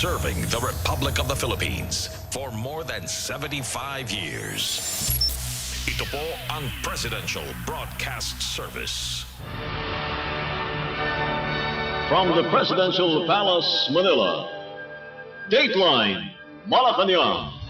serving the Republic of the Philippines for more than 75 years. Ito po ang Presidential Broadcast Service. From the Presidential Palace, Manila, Dateline Malacañang.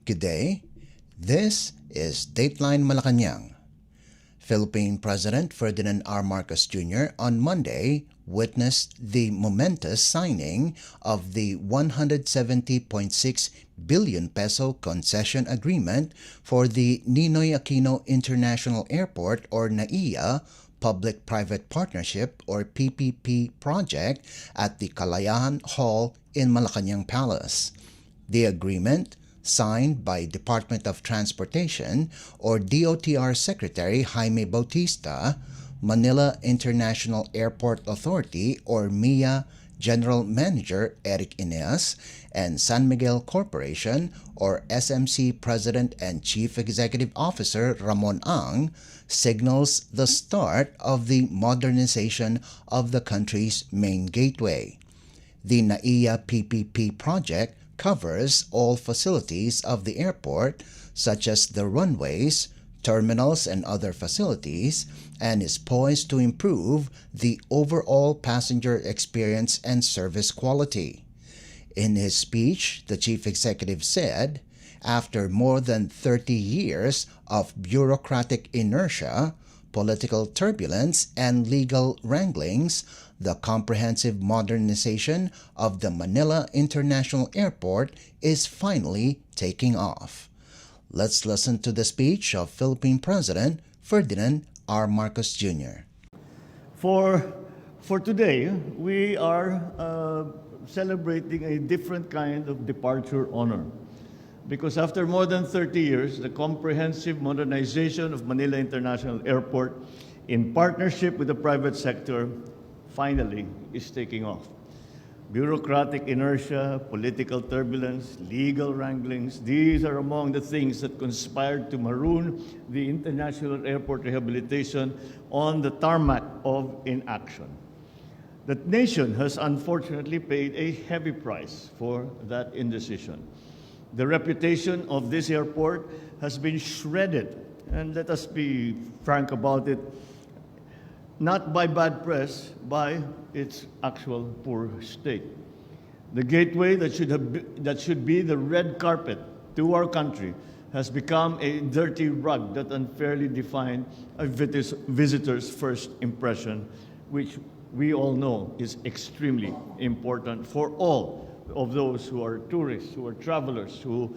Good day. This is Dateline Malacañang. Philippine President Ferdinand R. Marcos Jr. on Monday witnessed the momentous signing of the 170.6 billion peso concession agreement for the Ninoy Aquino International Airport or NAIA Public-Private Partnership or PPP project at the Kalayaan Hall in Malacañang Palace. The agreement, signed by Department of Transportation or DOTR Secretary Jaime Bautista, Manila International Airport Authority or MIA General Manager Eric Ineas, and San Miguel Corporation or SMC President and Chief Executive Officer Ramon Ang, signals the start of the modernization of the country's main gateway. The NAIA PPP project covers all facilities of the airport, such as the runways, terminals, and other facilities, and is poised to improve the overall passenger experience and service quality. In his speech, the chief executive said, after more than 30 years of bureaucratic inertia, political turbulence, and legal wranglings, the comprehensive modernization of the Manila International Airport is finally taking off. Let's listen to the speech of Philippine President Ferdinand R. Marcos Jr. For today, we are celebrating a different kind of departure honor. Because after more than 30 years, the comprehensive modernization of Manila International Airport in partnership with the private sector finally is taking off. Bureaucratic inertia, political turbulence, legal wranglings, these are among the things that conspired to maroon the international airport rehabilitation on the tarmac of inaction. The nation has unfortunately paid a heavy price for that indecision. The reputation of this airport has been shredded, and let us be frank about it, not by bad press, by its actual poor state. The gateway that should be the red carpet to our country has become a dirty rug that unfairly defined a visitor's first impression, which we all know is extremely important for all of those who are tourists, who are travelers, who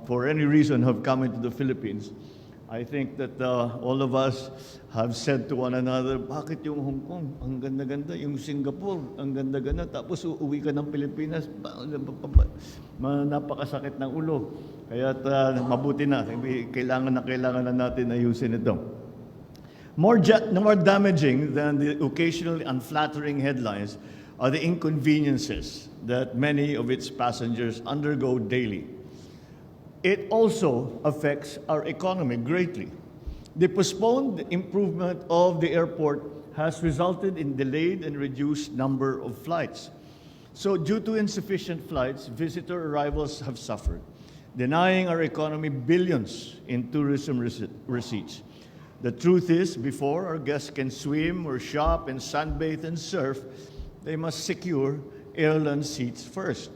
for any reason have come into the Philippines. I think that all of us have said to one another, bakit yung Hong Kong, ang ganda-ganda, yung Singapore, ang ganda-ganda, tapos uuwi ka ng Pilipinas, napakasakit ng ulo. Kaya't mabuti na, kailangan na natin ayusin ito. More damaging than the occasionally unflattering headlines are the inconveniences that many of its passengers undergo daily. It also affects our economy greatly. The postponed improvement of the airport has resulted in delayed and reduced number of flights. So due to insufficient flights, visitor arrivals have suffered, denying our economy billions in tourism receipts. The truth is, before our guests can swim or shop and sunbathe and surf, they must secure airline seats first.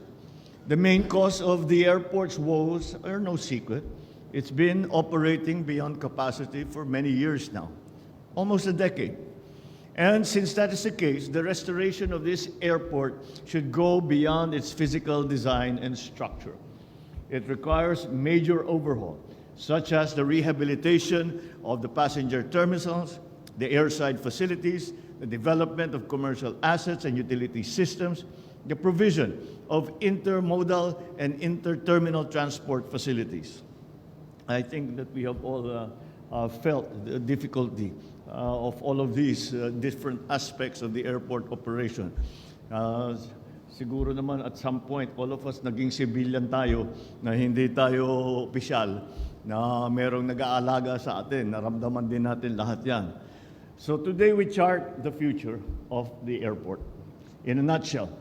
The main cause of the airport's woes are no secret. It's been operating beyond capacity for many years now, almost a decade. And since that is the case, the restoration of this airport should go beyond its physical design and structure. It requires major overhaul, such as the rehabilitation of the passenger terminals, the airside facilities, the development of commercial assets and utility systems, the provision of intermodal and interterminal transport facilities. I think that we have all felt the difficulty of all of these different aspects of the airport operation. Siguro naman at some point, all of us naging civilian tayo na hindi tayo opisyal, na merong nag-aalaga sa atin. Naramdaman din natin lahat yan. So today we chart the future of the airport. In a nutshell,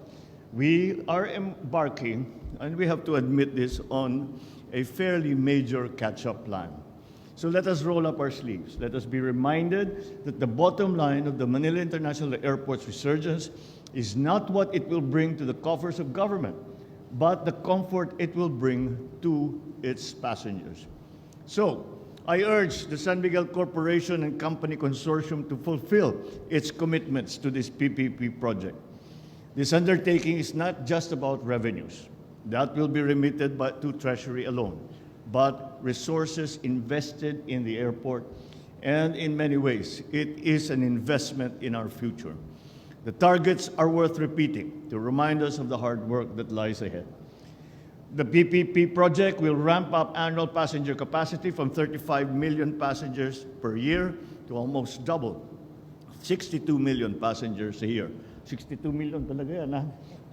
we are embarking, and we have to admit this, on a fairly major catch-up plan. So let us roll up our sleeves. Let us be reminded that the bottom line of the Manila International Airport's resurgence is not what it will bring to the coffers of government, but the comfort it will bring to its passengers. So, I urge the San Miguel Corporation and Company Consortium to fulfill its commitments to this PPP project. This undertaking is not just about revenues. That will be remitted to Treasury alone, but resources invested in the airport, and in many ways, it is an investment in our future. The targets are worth repeating to remind us of the hard work that lies ahead. The PPP project will ramp up annual passenger capacity from 35 million passengers per year to almost double, 62 million passengers a year. 62 million talaga yan, ha?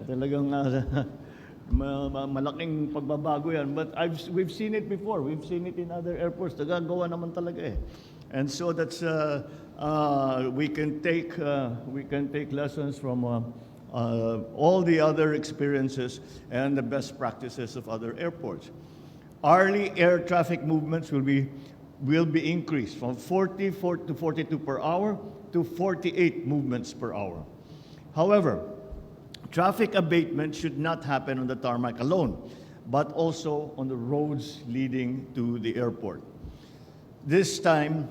Talagang malaking pagbabago yan. But we've seen it before. We've seen it in other airports. Nagagawa naman talaga eh. And so that's we can take lessons from all the other experiences and the best practices of other airports. Hourly air traffic movements will be increased from 44 to 42 per hour to 48 movements per hour. However, traffic abatement should not happen on the tarmac alone, but also on the roads leading to the airport. This time,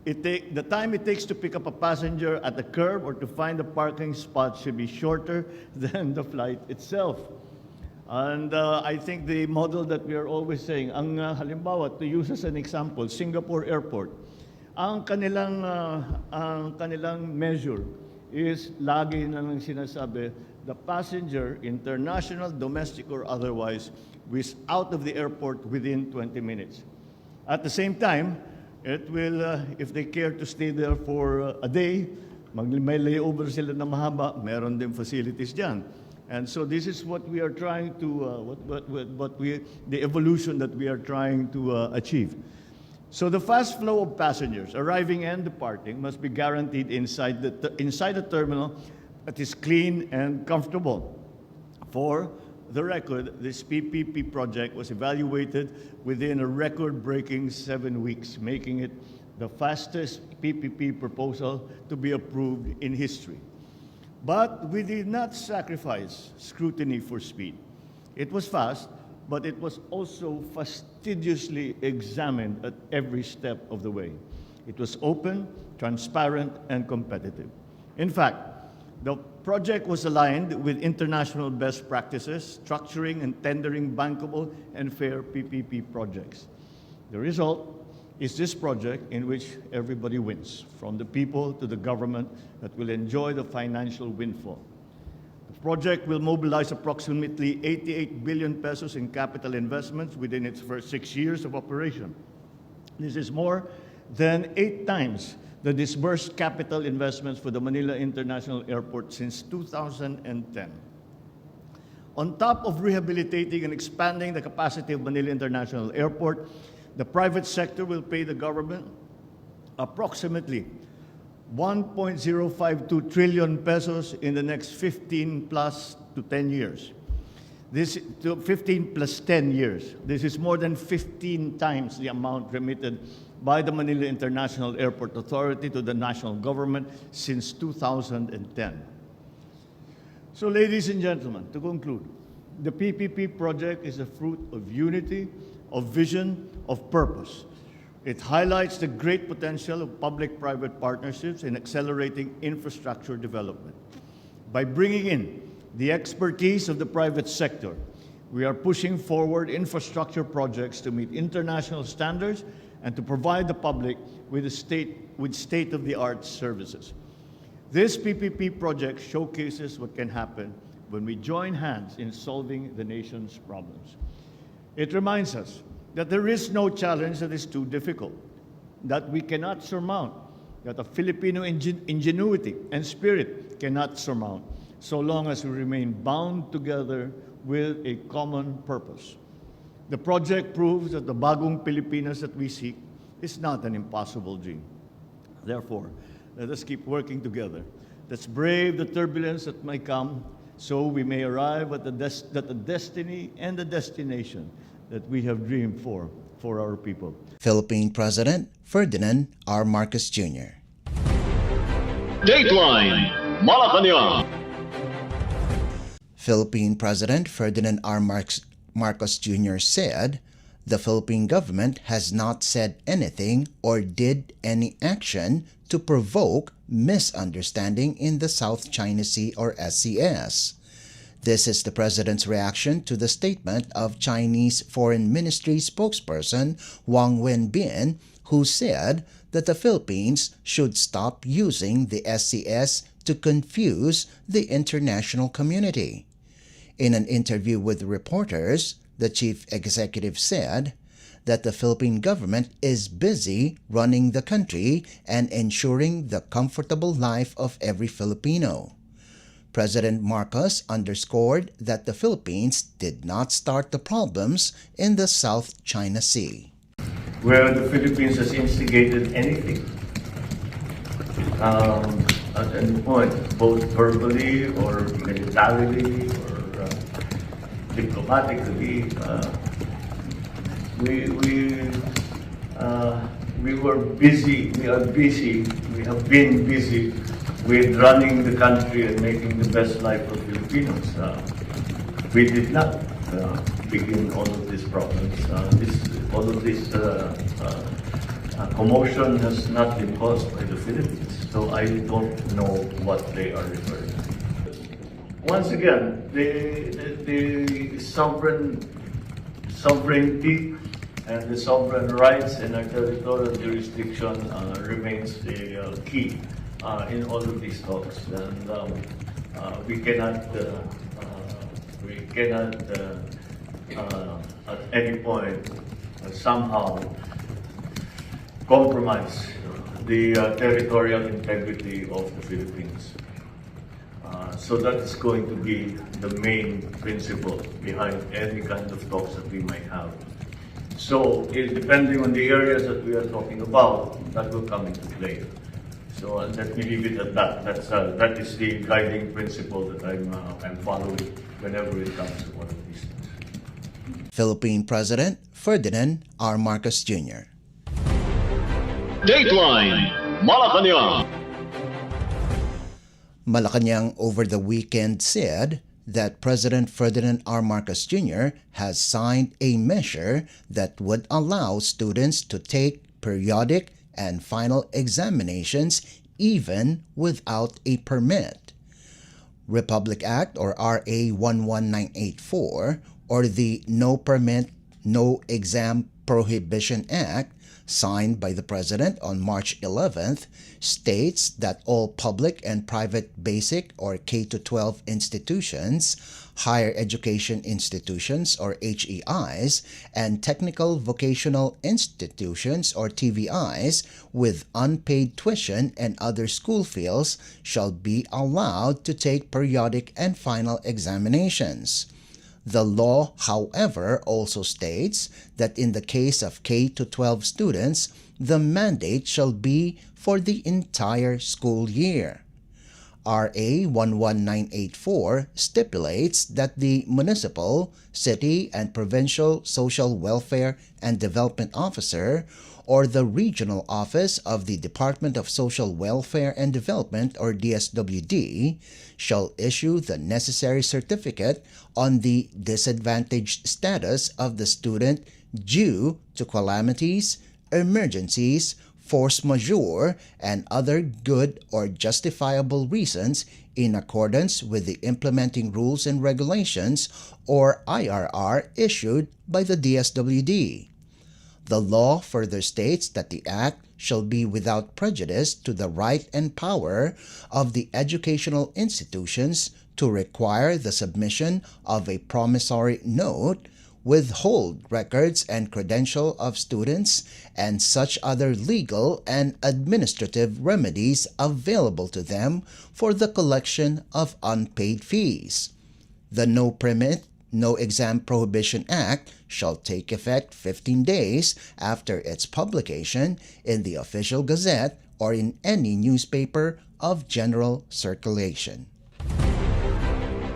the time it takes to pick up a passenger at the curb or to find a parking spot should be shorter than the flight itself. And I think the model that we are always saying, halimbawa, to use as an example, Singapore Airport, ang kanilang measure is lagi na lang sinasabi, the passenger, international, domestic, or otherwise, is out of the airport within 20 minutes. At the same time, it will, if they care to stay there for a day, may layover sila na mahaba, meron din facilities dyan. And so this is what we are trying to, the evolution that we are trying to achieve. So the fast flow of passengers arriving and departing must be guaranteed inside the terminal that is clean and comfortable. For the record, this PPP project was evaluated within a record-breaking 7 weeks, making it the fastest PPP proposal to be approved in history. But we did not sacrifice scrutiny for speed. It was fast, but it was also fastidiously examined at every step of the way. It was open, transparent, and competitive. In fact, the project was aligned with international best practices, structuring and tendering bankable and fair PPP projects. The result is this project in which everybody wins, from the people to the government that will enjoy the financial windfall. The project will mobilize approximately 88 billion pesos in capital investments within its first 6 years of operation. This is more than 8 times the disbursed capital investments for the Manila International Airport since 2010. On top of rehabilitating and expanding the capacity of Manila International Airport, the private sector will pay the government approximately 1.052 trillion pesos in the next 15 plus to 10 years. This to 15 plus 10 years. This is more than 15 times the amount remitted by the Manila International Airport Authority to the national government since 2010. So, ladies and gentlemen, to conclude, the PPP project is a fruit of unity, of vision, of purpose. It highlights the great potential of public-private partnerships in accelerating infrastructure development. By bringing in the expertise of the private sector, we are pushing forward infrastructure projects to meet international standards and to provide the public with state-of-the-art services. This PPP project showcases what can happen when we join hands in solving the nation's problems. It reminds us that there is no challenge that is too difficult, that we cannot surmount, that a Filipino ingenuity and spirit cannot surmount, so long as we remain bound together with a common purpose. The project proves that the bagong Pilipinas that we seek is not an impossible dream. Therefore, let us keep working together. Let's brave the turbulence that might come, so we may arrive at the destiny and the destination that we have dreamed for our people. Philippine President Ferdinand R. Marcos Jr. Dateline Malacañang. Philippine President Ferdinand R. Marcos Jr. said the Philippine government has not said anything or did any action to provoke misunderstanding in the South China Sea or SCS. This is the President's reaction to the statement of Chinese Foreign Ministry spokesperson Wang Wenbin, who said that the Philippines should stop using the SCS to confuse the international community. In an interview with reporters, the chief executive said that the Philippine government is busy running the country and ensuring the comfortable life of every Filipino. President Marcos underscored that the Philippines did not start the problems in the South China Sea. Where the Philippines has instigated anything, at any point, both verbally or militarily or diplomatically, we were busy, we have been busy with running the country and making the best life of Filipinos. We did not begin all of these problems. All of this commotion has not been caused by the Philippines, so I don't know what they are referring to. Once again, the sovereignty and the sovereign rights in our territorial jurisdiction remains the key in all of these talks, and we cannot at any point somehow compromise the territorial integrity of the Philippines. So that is going to be the main principle behind any kind of talks that we might have. So, depending on the areas that we are talking about, that will come into play. So let me leave it at that. That is the guiding principle that I'm following whenever it comes to one of these things. Philippine President Ferdinand R. Marcos Jr. Dateline Malacañang. Malacañang over the weekend said that President Ferdinand R. Marcos Jr. has signed a measure that would allow students to take periodic and final examinations even without a permit. Republic Act or RA 11984 or the No Permit, No Exam Prohibition Act signed by the President on March 11th states that all public and private basic or K-12 institutions, higher education institutions or HEIs, and technical vocational institutions or TVIs with unpaid tuition and other school fees shall be allowed to take periodic and final examinations. The law, however, also states that in the case of K-12 students, the mandate shall be for the entire school year. RA 11984 stipulates that the municipal, city, and provincial social welfare and development officer or the regional office of the Department of Social Welfare and Development or DSWD shall issue the necessary certificate on the disadvantaged status of the student due to calamities, emergencies, force majeure, and other good or justifiable reasons in accordance with the implementing rules and regulations or IRR issued by the DSWD. The law further states that the Act shall be without prejudice to the right and power of the educational institutions to require the submission of a promissory note, withhold records and credential of students, and such other legal and administrative remedies available to them for the collection of unpaid fees. The No Permit, No Exam Prohibition Act shall take effect 15 days after its publication in the Official Gazette or in any newspaper of general circulation.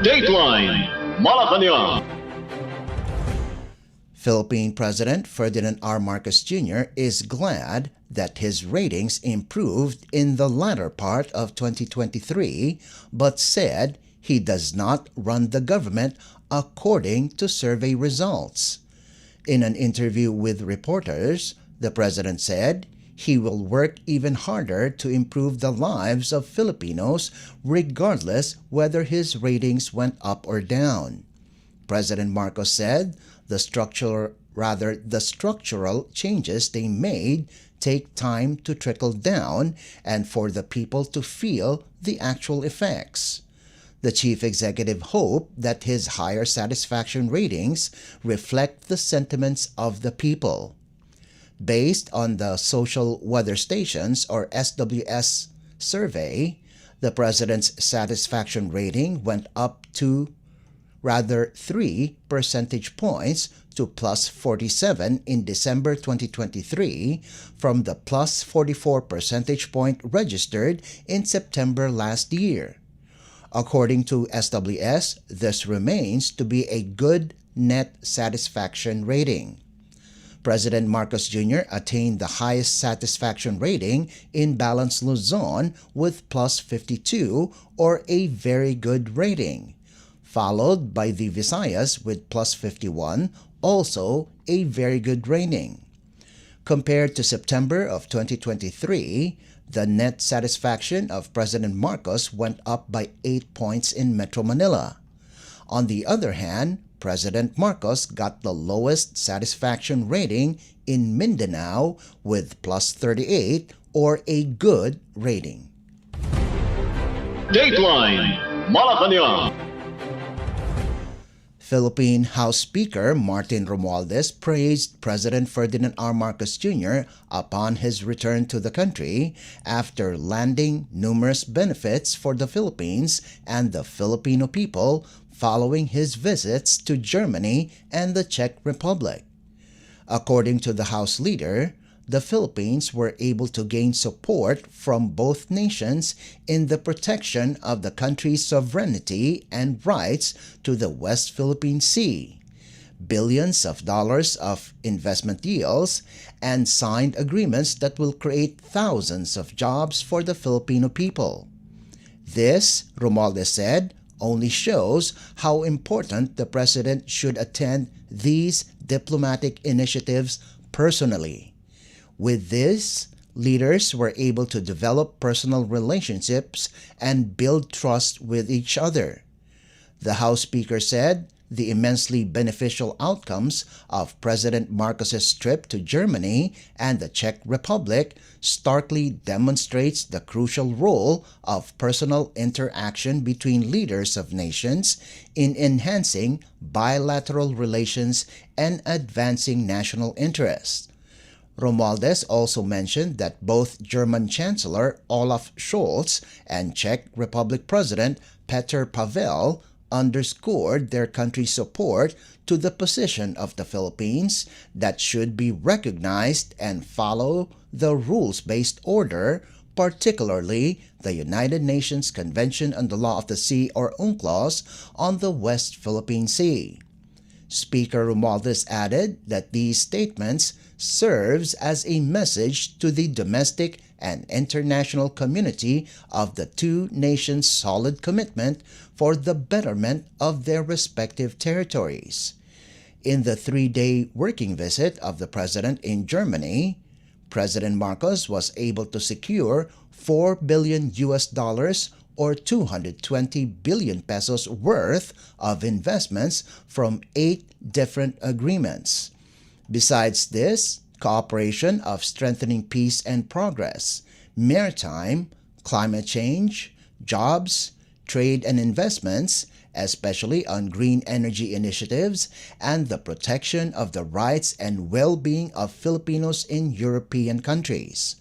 Dateline Malacañang. Philippine President Ferdinand R. Marcos Jr. is glad that his ratings improved in the latter part of 2023, but said he does not run the government according to survey results. In an interview with reporters, the president said he will work even harder to improve the lives of Filipinos regardless whether his ratings went up or down. President Marcos said the structural changes they made take time to trickle down and for the people to feel the actual effects. The chief executive hoped that his higher satisfaction ratings reflect the sentiments of the people. Based on the Social Weather Stations or SWS survey, the president's satisfaction rating went up to 3 percentage points to plus 47 in December 2023 from the plus 44 percentage point registered in September last year. According to SWS, this remains to be a good net satisfaction rating. President Marcos Jr. attained the highest satisfaction rating in Balance Luzon with plus 52 or a very good rating, followed by the Visayas with plus 51, also a very good rating. Compared to September of 2023, the net satisfaction of President Marcos went up by 8 points in Metro Manila. On the other hand, President Marcos got the lowest satisfaction rating in Mindanao with plus 38 or a good rating. Dateline Malacañang. Philippine House Speaker Martin Romualdez praised President Ferdinand R. Marcos Jr. upon his return to the country after landing numerous benefits for the Philippines and the Filipino people following his visits to Germany and the Czech Republic. According to the House leader, the Philippines were able to gain support from both nations in the protection of the country's sovereignty and rights to the West Philippine Sea, billions of dollars of investment deals, and signed agreements that will create thousands of jobs for the Filipino people. This, Romualdez said, only shows how important the president should attend these diplomatic initiatives personally. With this, leaders were able to develop personal relationships and build trust with each other. The House Speaker said the immensely beneficial outcomes of President Marcos's trip to Germany and the Czech Republic starkly demonstrates the crucial role of personal interaction between leaders of nations in enhancing bilateral relations and advancing national interests. Romualdez also mentioned that both German Chancellor Olaf Scholz and Czech Republic President Petr Pavel underscored their country's support to the position of the Philippines that should be recognized and follow the rules-based order, particularly the United Nations Convention on the Law of the Sea or UNCLOS on the West Philippine Sea. Speaker Romualdez added that these statements serves as a message to the domestic and international community of the two nations' solid commitment for the betterment of their respective territories. In the 3-day working visit of the president in Germany, President Marcos was able to secure $4 billion or 220 billion pesos worth of investments from 8 different agreements. Besides this, cooperation of strengthening peace and progress, maritime, climate change, jobs, trade and investments, especially on green energy initiatives and the protection of the rights and well-being of Filipinos in European countries.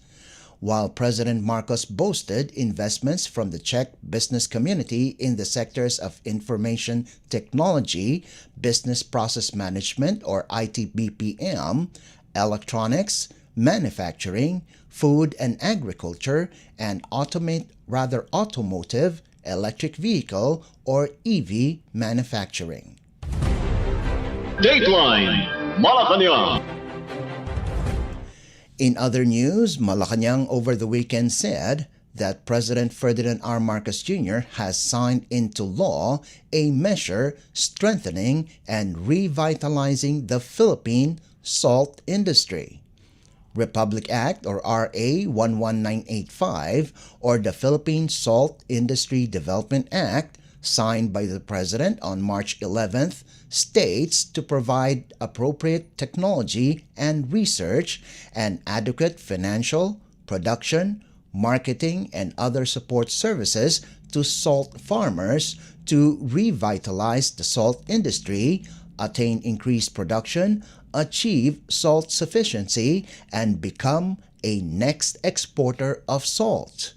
While President Marcos boasted investments from the Czech business community in the sectors of information technology, business process management or IT/BPM, electronics, manufacturing, food and agriculture, and automotive, electric vehicle, or EV manufacturing. Dateline Malacañang. In other news, Malacañang over the weekend said that President Ferdinand R. Marcos Jr. has signed into law a measure strengthening and revitalizing the Philippine salt industry. Republic Act or RA 11985 or the Philippine Salt Industry Development Act, signed by the President on March 11th, states to provide appropriate technology and research and adequate financial, production, marketing, and other support services to salt farmers to revitalize the salt industry, attain increased production, achieve salt sufficiency, and become a next exporter of salt.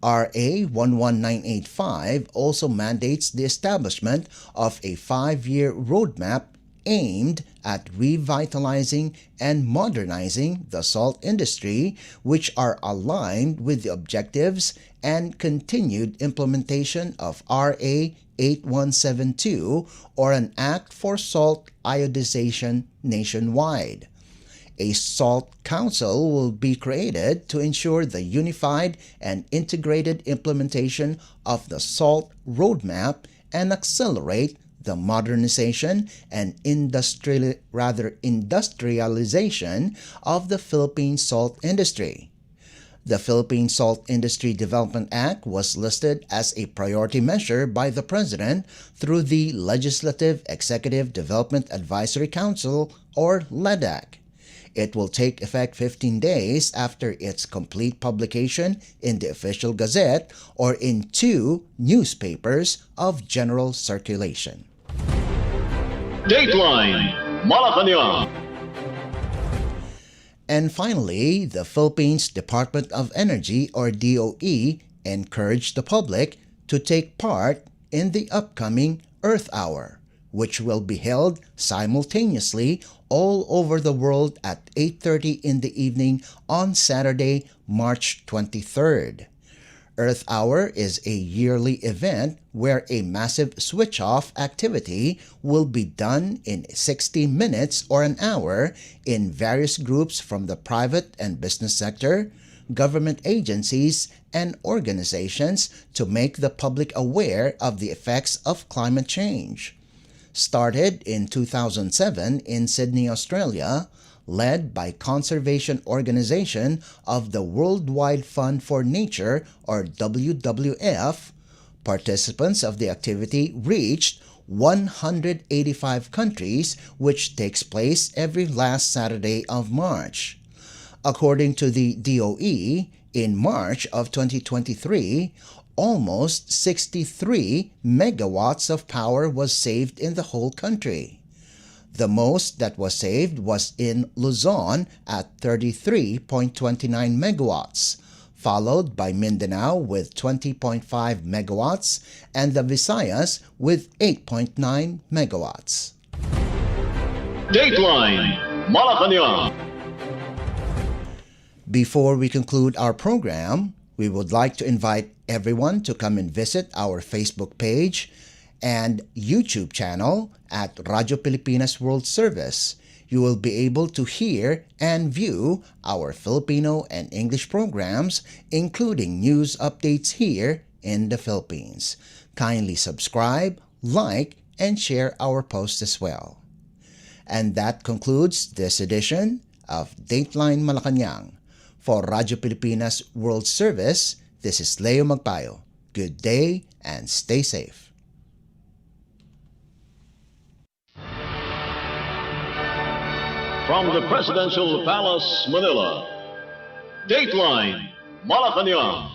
RA 11985 also mandates the establishment of a 5-year roadmap aimed at revitalizing and modernizing the salt industry, which are aligned with the objectives and continued implementation of RA 8172 or an Act for Salt Iodization nationwide. A Salt Council will be created to ensure the unified and integrated implementation of the Salt Roadmap and accelerate the modernization and industrialization of the Philippine salt industry. The Philippine Salt Industry Development Act was listed as a priority measure by the President through the Legislative Executive Development Advisory Council or LEDAC. It will take effect 15 days after its complete publication in the Official Gazette or in 2 newspapers of general circulation. Dateline Malacañang. And finally, the Philippines Department of Energy or DOE encouraged the public to take part in the upcoming Earth Hour, which will be held simultaneously all over the world at 8:30 in the evening on Saturday, March 23rd. Earth Hour is a yearly event where a massive switch-off activity will be done in 60 minutes or an hour in various groups from the private and business sector, government agencies, and organizations to make the public aware of the effects of climate change. Started in 2007 in Sydney, Australia, led by conservation organization of the Worldwide Fund for Nature or WWF, participants of the activity reached 185 countries, which takes place every last Saturday of March. According to the DOE, in March of 2023, almost 63 megawatts of power was saved in the whole country. The most that was saved was in Luzon at 33.29 megawatts, followed by Mindanao with 20.5 megawatts and the Visayas with 8.9 megawatts. Dateline Malacañang. Before we conclude our program, we would like to invite everyone to come and visit our Facebook page and YouTube channel at Radyo Pilipinas World Service. You will be able to hear and view our Filipino and English programs, including news updates here in the Philippines. Kindly subscribe, like, and share our posts as well. And that concludes this edition of Dateline Malacañang. For Radyo Pilipinas World Service, this is Leo Magpayo. Good day and stay safe. From the Presidential Palace, Manila, Dateline Malacañang.